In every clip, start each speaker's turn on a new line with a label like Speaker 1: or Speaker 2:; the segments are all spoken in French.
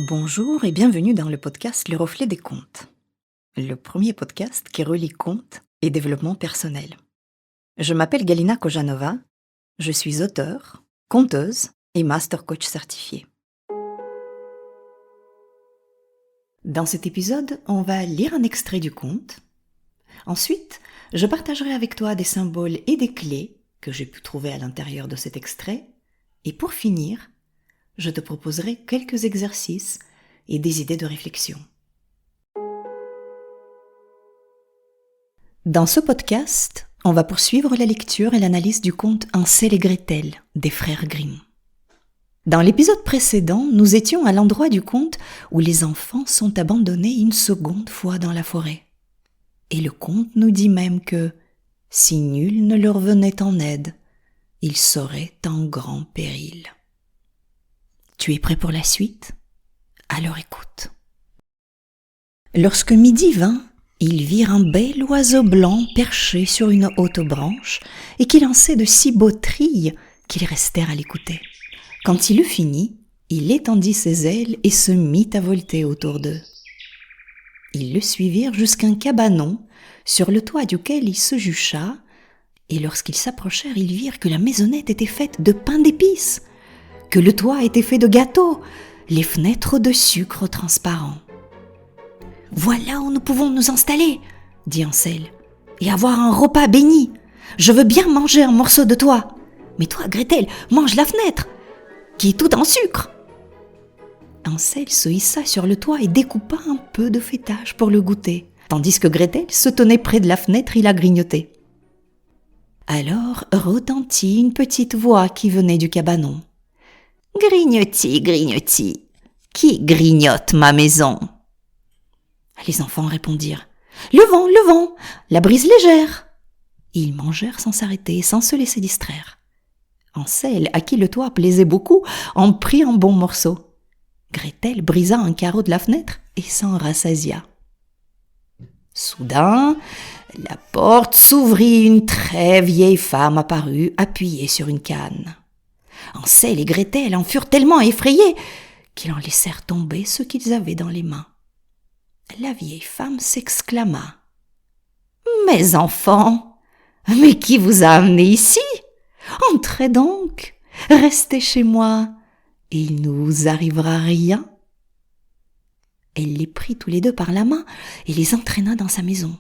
Speaker 1: Bonjour et bienvenue dans le podcast Le Reflet des Contes, le premier podcast qui relie contes et développement personnel. Je m'appelle Galina Kojanova, je suis auteure, conteuse et master coach certifié. Dans cet épisode, on va lire un extrait du conte. Ensuite, je partagerai avec toi des symboles et des clés que j'ai pu trouver à l'intérieur de cet extrait. Et pour finir, je te proposerai quelques exercices et des idées de réflexion. Dans ce podcast, on va poursuivre la lecture et l'analyse du conte Hansel et Gretel des frères Grimm. Dans l'épisode précédent, nous étions à l'endroit du conte où les enfants sont abandonnés une seconde fois dans la forêt. Et le conte nous dit même que, si nul ne leur venait en aide, ils seraient en grand péril. Tu es prêt pour la suite ? Alors écoute. Lorsque midi vint, ils virent un bel oiseau blanc perché sur une haute branche et qui lançait de si beaux trilles qu'ils restèrent à l'écouter. Quand il eut fini, il étendit ses ailes et se mit à volter autour d'eux. Ils le suivirent jusqu'à un cabanon sur le toit duquel il se jucha, et lorsqu'ils s'approchèrent, ils virent que la maisonnette était faite de pain d'épices, que le toit était fait de gâteaux, les fenêtres de sucre transparent. « Voilà où nous pouvons nous installer, » dit Hansel, « et avoir un repas béni. Je veux bien manger un morceau de toi. Mais toi, Gretel, mange la fenêtre, qui est toute en sucre. » Hansel se hissa sur le toit et découpa un peu de feuilletage pour le goûter, tandis que Gretel se tenait près de la fenêtre et la grignotait. Alors retentit une petite voix qui venait du cabanon. « Grignoti, grignoti, qui grignote ma maison ?» Les enfants répondirent « Le vent, la brise légère !» Ils mangèrent sans s'arrêter, sans se laisser distraire. Hansel, à qui le toit plaisait beaucoup, en prit un bon morceau. Gretel brisa un carreau de la fenêtre et s'en rassasia. Soudain, la porte s'ouvrit, une très vieille femme apparut, appuyée sur une canne. Hansel et Gretel en furent tellement effrayés qu'ils en laissèrent tomber ce qu'ils avaient dans les mains. La vieille femme s'exclama. « Mes enfants, mais qui vous a amenés ici ? Entrez donc, restez chez moi, et il ne vous arrivera rien. » Elle les prit tous les deux par la main et les entraîna dans sa maison.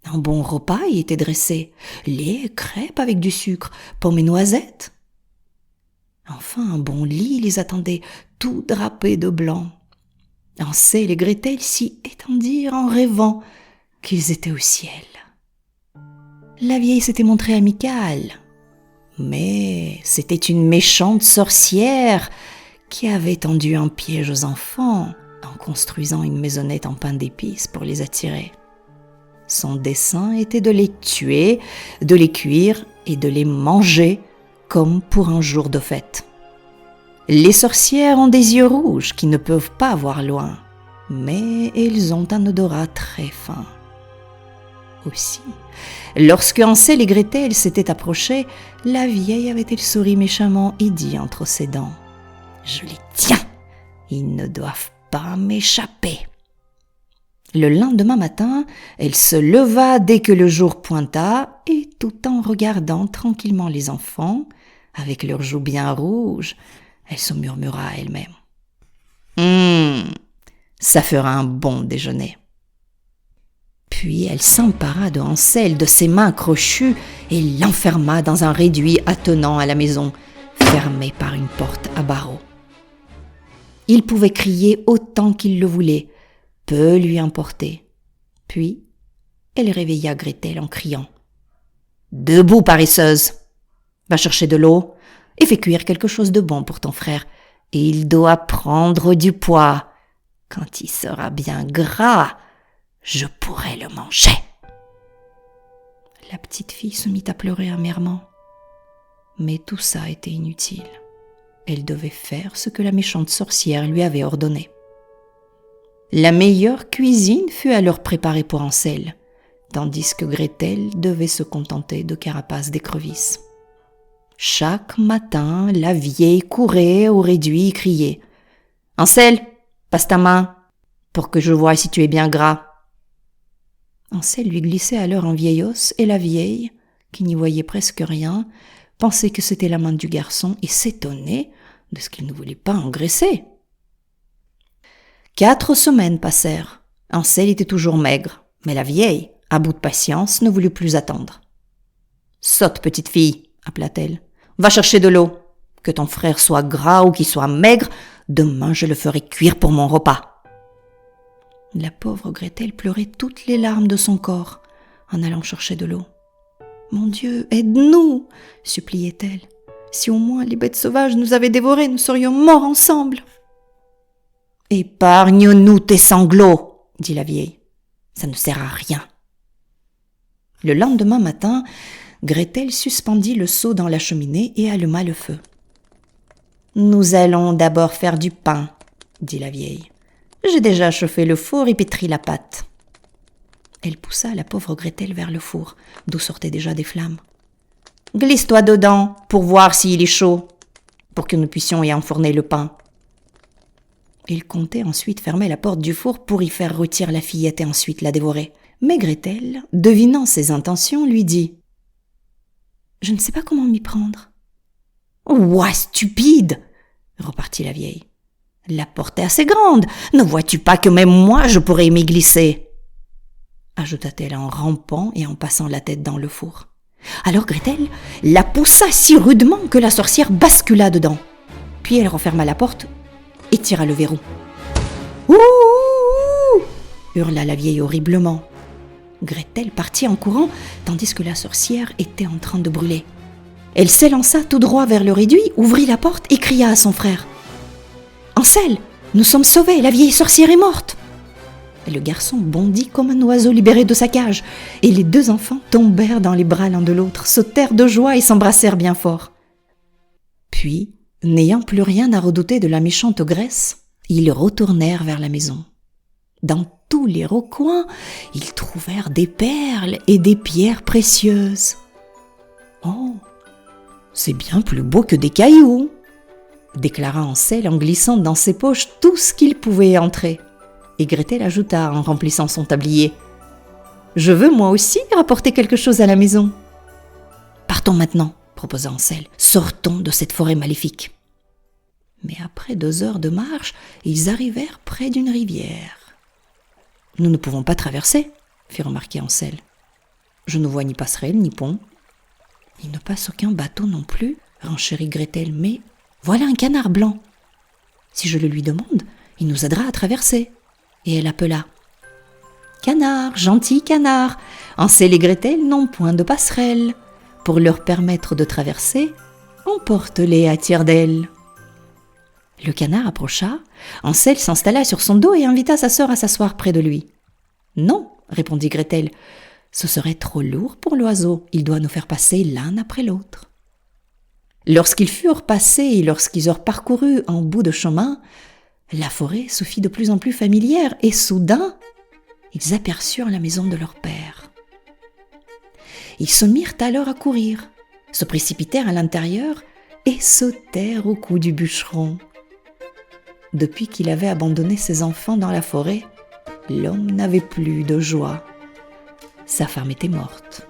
Speaker 1: Un bon repas y était dressé, lait, crêpes avec du sucre, pommes et noisettes. Enfin, un bon lit les attendait, tout drapé de blanc. Hansel et Gretel s'y étendirent en rêvant qu'ils étaient au ciel. La vieille s'était montrée amicale, mais c'était une méchante sorcière qui avait tendu un piège aux enfants en construisant une maisonnette en pain d'épices pour les attirer. Son dessein était de les tuer, de les cuire et de les manger comme pour un jour de fête. Les sorcières ont des yeux rouges qui ne peuvent pas voir loin, mais elles ont un odorat très fin. Aussi, lorsque Hansel et Gretel s'étaient approchés, la vieille avait-elle souri méchamment et dit entre ses dents « Je les tiens, ils ne doivent pas m'échapper. » Le lendemain matin, elle se leva dès que le jour pointa et tout en regardant tranquillement les enfants, avec leurs joues bien rouges, elle se murmura à elle-même. « Ça fera un bon déjeuner. » Puis elle s'empara de Hansel de ses mains crochues et l'enferma dans un réduit attenant à la maison, fermé par une porte à barreaux. Il pouvait crier autant qu'il le voulait, peu lui importait. Puis, elle réveilla Gretel en criant « Debout, paresseuse! Va chercher de l'eau et fais cuire quelque chose de bon pour ton frère. Et il doit prendre du poids. Quand il sera bien gras, je pourrai le manger. » La petite fille se mit à pleurer amèrement. Mais tout ça était inutile. Elle devait faire ce que la méchante sorcière lui avait ordonné. La meilleure cuisine fut alors préparée pour Hansel, tandis que Gretel devait se contenter de carapaces d'écrevisses. Chaque matin, la vieille courait au réduit et criait « Hansel, Passe ta main, pour que je voie si tu es bien gras. Ansel lui glissait alors un vieil os, et la vieille, qui n'y voyait presque rien, pensait que c'était la main du garçon et s'étonnait de ce qu'il ne voulait pas engraisser. 4 semaines passèrent. Ansel était toujours maigre, mais la vieille, à bout de patience, ne voulut plus attendre. « Saute, petite fille !» appela-t-elle. « Va chercher de l'eau. Que ton frère soit gras ou qu'il soit maigre, demain je le ferai cuire pour mon repas. » La pauvre Gretel pleurait toutes les larmes de son corps en allant chercher de l'eau. « Mon Dieu, aide-nous !» suppliait-elle. « Si au moins les bêtes sauvages nous avaient dévorés, nous serions morts ensemble. »« Épargne-nous tes sanglots !» dit la vieille. « Ça ne sert à rien. » Le lendemain matin, Gretel suspendit le seau dans la cheminée et alluma le feu. « Nous allons d'abord faire du pain, » dit la vieille. « J'ai déjà chauffé le four et pétri la pâte. » Elle poussa la pauvre Gretel vers le four, d'où sortaient déjà des flammes. « Glisse-toi dedans pour voir s'il est chaud, pour que nous puissions y enfourner le pain. » Il comptait ensuite fermer la porte du four pour y faire rôtir la fillette et ensuite la dévorer. Mais Gretel, devinant ses intentions, lui dit « Je ne sais pas comment m'y prendre. »« Ouah, stupide !» repartit la vieille. « La porte est assez grande. Ne vois-tu pas que même moi je pourrais m'y glisser ?» ajouta-t-elle en rampant et en passant la tête dans le four. Alors Gretel la poussa si rudement que la sorcière bascula dedans. Puis elle referma la porte et tira le verrou. « Ouh !» hurla la vieille horriblement. Gretel partit en courant tandis que la sorcière était en train de brûler. Elle s'élança tout droit vers le réduit, ouvrit la porte et cria à son frère. « Ansel, nous sommes sauvés, la vieille sorcière est morte !» Le garçon bondit comme un oiseau libéré de sa cage, et les 2 enfants tombèrent dans les bras l'un de l'autre, sautèrent de joie et s'embrassèrent bien fort. Puis, n'ayant plus rien à redouter de la méchante ogresse, ils retournèrent vers la maison. Dans tous les recoins, ils trouvèrent des perles et des pierres précieuses. « Oh, c'est bien plus beau que des cailloux !» déclara Ansel en glissant dans ses poches tout ce qu'il pouvait entrer. Et Gretel ajouta en remplissant son tablier. « Je veux moi aussi rapporter quelque chose à la maison. »« Partons maintenant, » proposa Ansel. « Sortons de cette forêt maléfique. » Mais après 2 heures de marche, ils arrivèrent près d'une rivière. « Nous ne pouvons pas traverser, » fit remarquer Ansel. « Je ne vois ni passerelle, ni pont. »« Il ne passe aucun bateau non plus, » renchérit Gretel, « mais voilà un canard blanc. Si je le lui demande, il nous aidera à traverser. » Et elle appela. « Canard, gentil canard, Ansel et Gretel n'ont point de passerelle. Pour leur permettre de traverser, emporte-les à tire-d'aile. » Le canard approcha, Ansel s'installa sur son dos et invita sa sœur à s'asseoir près de lui. « Non, » répondit Gretel, « ce serait trop lourd pour l'oiseau, il doit nous faire passer l'un après l'autre. » Lorsqu'ils furent passés et lorsqu'ils eurent parcouru un bout de chemin, la forêt se fit de plus en plus familière et soudain, ils aperçurent la maison de leur père. Ils se mirent alors à courir, se précipitèrent à l'intérieur et sautèrent au cou du bûcheron. Depuis qu'il avait abandonné ses enfants dans la forêt, l'homme n'avait plus de joie. Sa femme était morte.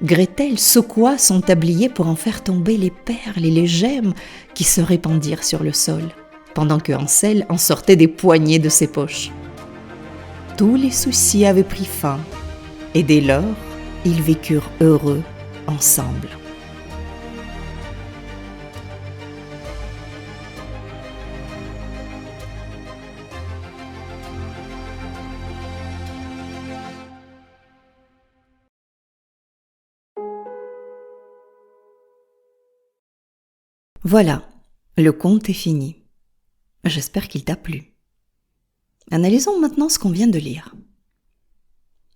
Speaker 1: Gretel secoua son tablier pour en faire tomber les perles et les gemmes qui se répandirent sur le sol, pendant que Ansel en sortait des poignées de ses poches. Tous les soucis avaient pris fin, et dès lors, ils vécurent heureux ensemble. Voilà, le conte est fini. J'espère qu'il t'a plu. Analysons maintenant ce qu'on vient de lire.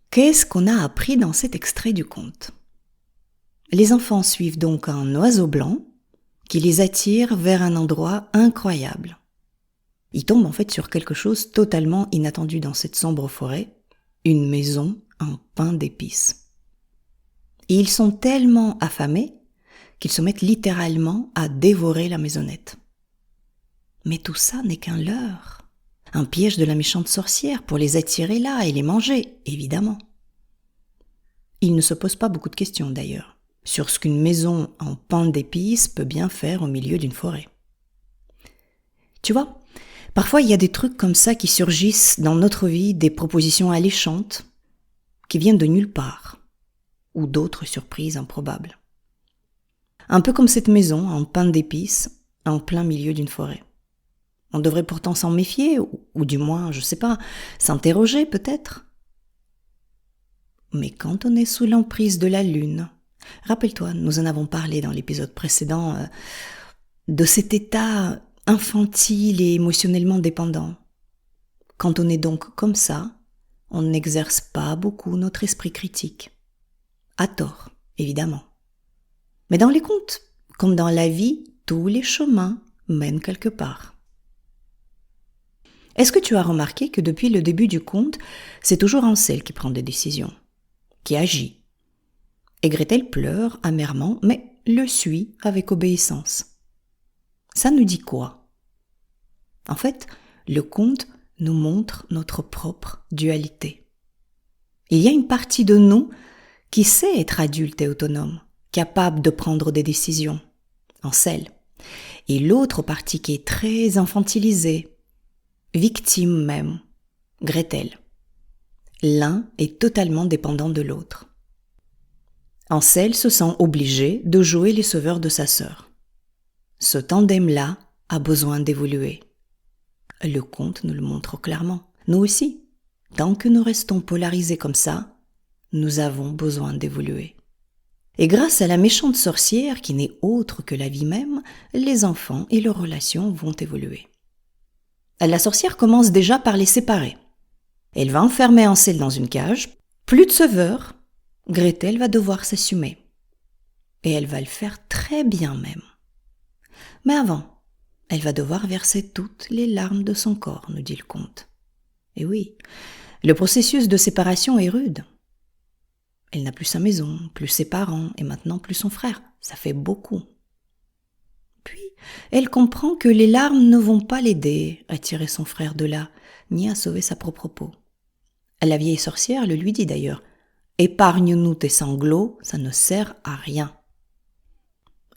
Speaker 1: Qu'est-ce qu'on a appris dans cet extrait du conte ? Les enfants suivent donc un oiseau blanc qui les attire vers un endroit incroyable. Ils tombent en fait sur quelque chose totalement inattendu dans cette sombre forêt, une maison en pain d'épices. Et ils sont tellement affamés qu'ils se mettent littéralement à dévorer la maisonnette. Mais tout ça n'est qu'un leurre, un piège de la méchante sorcière pour les attirer là et les manger, évidemment. Il ne se pose pas beaucoup de questions d'ailleurs, sur ce qu'une maison en pain d'épices peut bien faire au milieu d'une forêt. Tu vois, parfois il y a des trucs comme ça qui surgissent dans notre vie, des propositions alléchantes, qui viennent de nulle part, ou d'autres surprises improbables. Un peu comme cette maison en pain d'épices, en plein milieu d'une forêt. On devrait pourtant s'en méfier, ou du moins, je sais pas, s'interroger peut-être. Mais quand on est sous l'emprise de la lune, rappelle-toi, nous en avons parlé dans l'épisode précédent, de cet état infantile et émotionnellement dépendant. Quand on est donc comme ça, on n'exerce pas beaucoup notre esprit critique. À tort, évidemment. Mais dans les contes, comme dans la vie, tous les chemins mènent quelque part. Est-ce que tu as remarqué que depuis le début du conte, c'est toujours Hansel qui prend des décisions, qui agit. Et Gretel pleure amèrement, mais le suit avec obéissance. Ça nous dit quoi? En fait, le conte nous montre notre propre dualité. Il y a une partie de nous qui sait être adulte et autonome, capable de prendre des décisions, Hansel, et l'autre partie qui est très infantilisée, victime même, Gretel. L'un est totalement dépendant de l'autre. Hansel se sent obligé de jouer les sauveurs de sa sœur. Ce tandem-là a besoin d'évoluer. Le conte nous le montre clairement. Nous aussi, tant que nous restons polarisés comme ça, nous avons besoin d'évoluer. Et grâce à la méchante sorcière qui n'est autre que la vie même, les enfants et leurs relations vont évoluer. La sorcière commence déjà par les séparer. Elle va enfermer Hansel dans une cage. Plus de sauveur, Gretel va devoir s'assumer. Et elle va le faire très bien même. Mais avant, elle va devoir verser toutes les larmes de son corps, nous dit le conte. Et oui, le processus de séparation est rude. Elle n'a plus sa maison, plus ses parents et maintenant plus son frère. Ça fait beaucoup. Puis, elle comprend que les larmes ne vont pas l'aider à tirer son frère de là, ni à sauver sa propre peau. La vieille sorcière le lui dit d'ailleurs. « Épargne-nous tes sanglots, ça ne sert à rien. »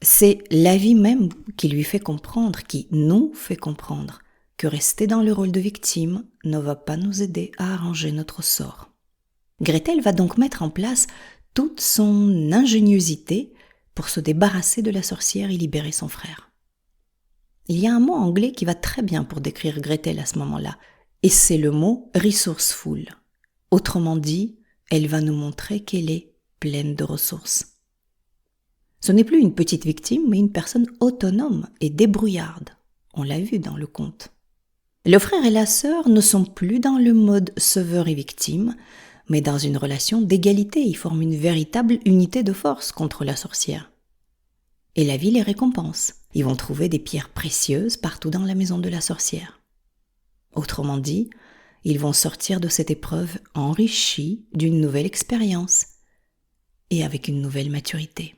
Speaker 1: C'est la vie même qui lui fait comprendre, qui nous fait comprendre, que rester dans le rôle de victime ne va pas nous aider à arranger notre sort. Gretel va donc mettre en place toute son ingéniosité pour se débarrasser de la sorcière et libérer son frère. Il y a un mot anglais qui va très bien pour décrire Gretel à ce moment-là, et c'est le mot « resourceful ». Autrement dit, elle va nous montrer qu'elle est pleine de ressources. Ce n'est plus une petite victime, mais une personne autonome et débrouillarde. On l'a vu dans le conte. Le frère et la sœur ne sont plus dans le mode sauveur et victime, mais dans une relation d'égalité. Ils forment une véritable unité de force contre la sorcière. Et la vie les récompense. Ils vont trouver des pierres précieuses partout dans la maison de la sorcière. Autrement dit, ils vont sortir de cette épreuve enrichis d'une nouvelle expérience et avec une nouvelle maturité.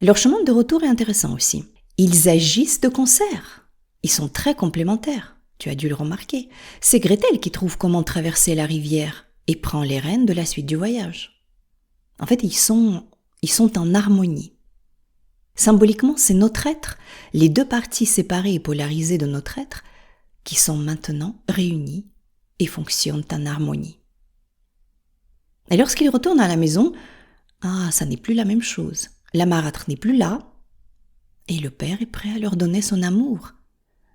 Speaker 1: Leur chemin de retour est intéressant aussi. Ils agissent de concert. Ils sont très complémentaires. Tu as dû le remarquer. C'est Gretel qui trouve comment traverser la rivière et prend les rênes de la suite du voyage. En fait, ils sont en harmonie. Symboliquement, c'est notre être, les deux parties séparées et polarisées de notre être, qui sont maintenant réunies et fonctionnent en harmonie. Et lorsqu'ils retournent à la maison, ça n'est plus la même chose. La marâtre n'est plus là, et le père est prêt à leur donner son amour.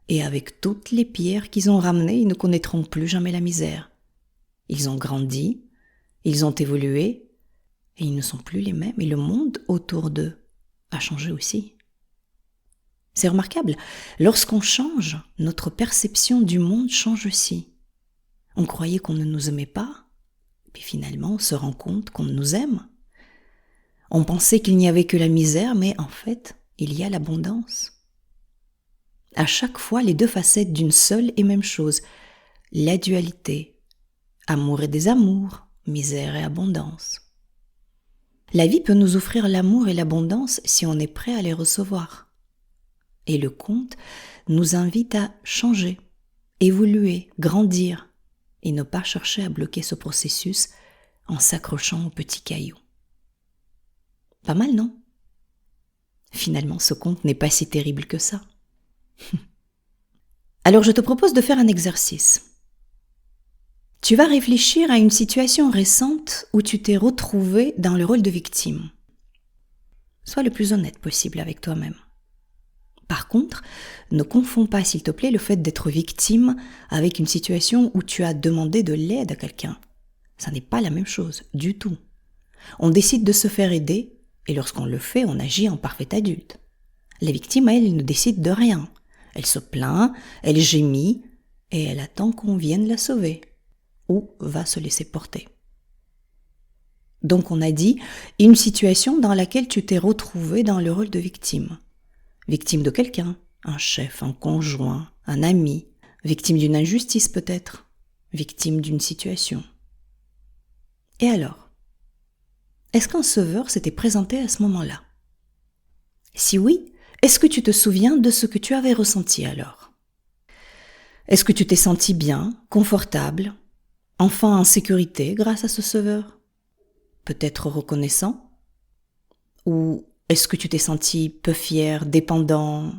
Speaker 1: Et avec toutes les pierres qu'ils ont ramenées, ils ne connaîtront plus jamais la misère. Ils ont grandi, ils ont évolué, et ils ne sont plus les mêmes, et le monde autour d'eux a changé aussi. C'est remarquable, lorsqu'on change, notre perception du monde change aussi. On croyait qu'on ne nous aimait pas, puis finalement on se rend compte qu'on nous aime. On pensait qu'il n'y avait que la misère, mais en fait, il y a l'abondance. À chaque fois, les deux facettes d'une seule et même chose, la dualité, amour et désamour, misère et abondance. La vie peut nous offrir l'amour et l'abondance si on est prêt à les recevoir. Et le conte nous invite à changer, évoluer, grandir et ne pas chercher à bloquer ce processus en s'accrochant aux petits cailloux. Pas mal, non ? Finalement, ce conte n'est pas si terrible que ça. Alors je te propose de faire un exercice. Tu vas réfléchir à une situation récente où tu t'es retrouvé dans le rôle de victime. Sois le plus honnête possible avec toi-même. Par contre, ne confonds pas, s'il te plaît, le fait d'être victime avec une situation où tu as demandé de l'aide à quelqu'un. Ça n'est pas la même chose, du tout. On décide de se faire aider, et lorsqu'on le fait, on agit en parfait adulte. La victime, elle ne décide de rien. Elle se plaint, elle gémit, et elle attend qu'on vienne la sauver. Ou va se laisser porter. Donc on a dit, une situation dans laquelle tu t'es retrouvé dans le rôle de victime. Victime de quelqu'un, un chef, un conjoint, un ami, victime d'une injustice peut-être, victime d'une situation. Et alors ? Est-ce qu'un sauveur s'était présenté à ce moment-là ? Si oui, est-ce que tu te souviens de ce que tu avais ressenti alors ? Est-ce que tu t'es senti bien, confortable, enfin en sécurité grâce à ce sauveur ? Peut-être reconnaissant ? Ou est-ce que tu t'es senti peu fier, dépendant,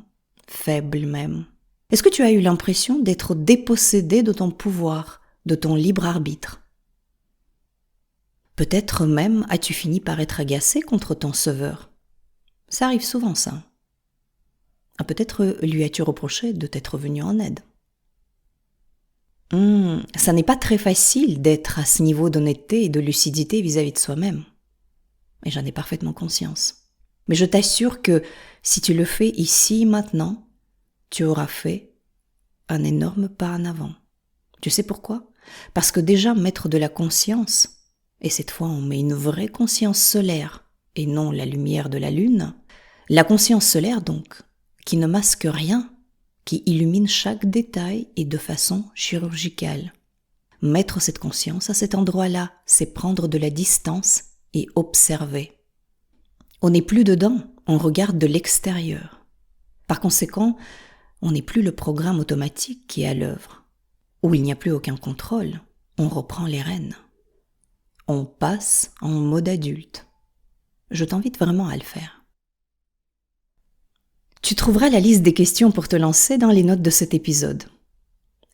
Speaker 1: faible même ? Est-ce que tu as eu l'impression d'être dépossédé de ton pouvoir, de ton libre arbitre ? Peut-être même as-tu fini par être agacé contre ton sauveur. Ça arrive souvent, ça. Peut-être lui as-tu reproché de t'être venu en aide. Ça n'est pas très facile d'être à ce niveau d'honnêteté et de lucidité vis-à-vis de soi-même. Et j'en ai parfaitement conscience. Mais je t'assure que si tu le fais ici, maintenant, tu auras fait un énorme pas en avant. Tu sais pourquoi ? Parce que déjà mettre de la conscience, et cette fois on met une vraie conscience solaire, et non la lumière de la lune, la conscience solaire donc, qui ne masque rien, qui illumine chaque détail et de façon chirurgicale. Mettre cette conscience à cet endroit-là, c'est prendre de la distance et observer. On n'est plus dedans, on regarde de l'extérieur. Par conséquent, on n'est plus le programme automatique qui est à l'œuvre, où il n'y a plus aucun contrôle, on reprend les rênes. On passe en mode adulte. Je t'invite vraiment à le faire. Tu trouveras la liste des questions pour te lancer dans les notes de cet épisode.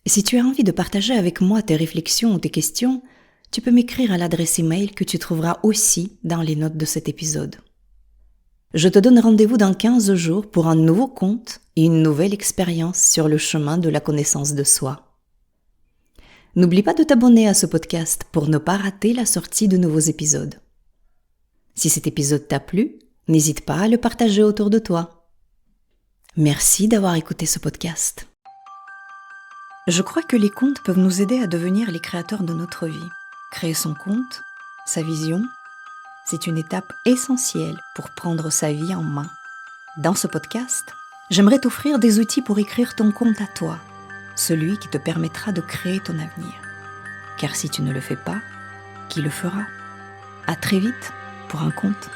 Speaker 1: Si tu as envie de partager avec moi tes réflexions ou tes questions, tu peux m'écrire à l'adresse email que tu trouveras aussi dans les notes de cet épisode. Je te donne rendez-vous dans 15 jours pour un nouveau conte et une nouvelle expérience sur le chemin de la connaissance de soi. N'oublie pas de t'abonner à ce podcast pour ne pas rater la sortie de nouveaux épisodes. Si cet épisode t'a plu, n'hésite pas à le partager autour de toi. Merci d'avoir écouté ce podcast. Je crois que les contes peuvent nous aider à devenir les créateurs de notre vie. Créer son conte, sa vision, c'est une étape essentielle pour prendre sa vie en main. Dans ce podcast, j'aimerais t'offrir des outils pour écrire ton conte à toi, celui qui te permettra de créer ton avenir. Car si tu ne le fais pas, qui le fera ? À très vite pour un conte.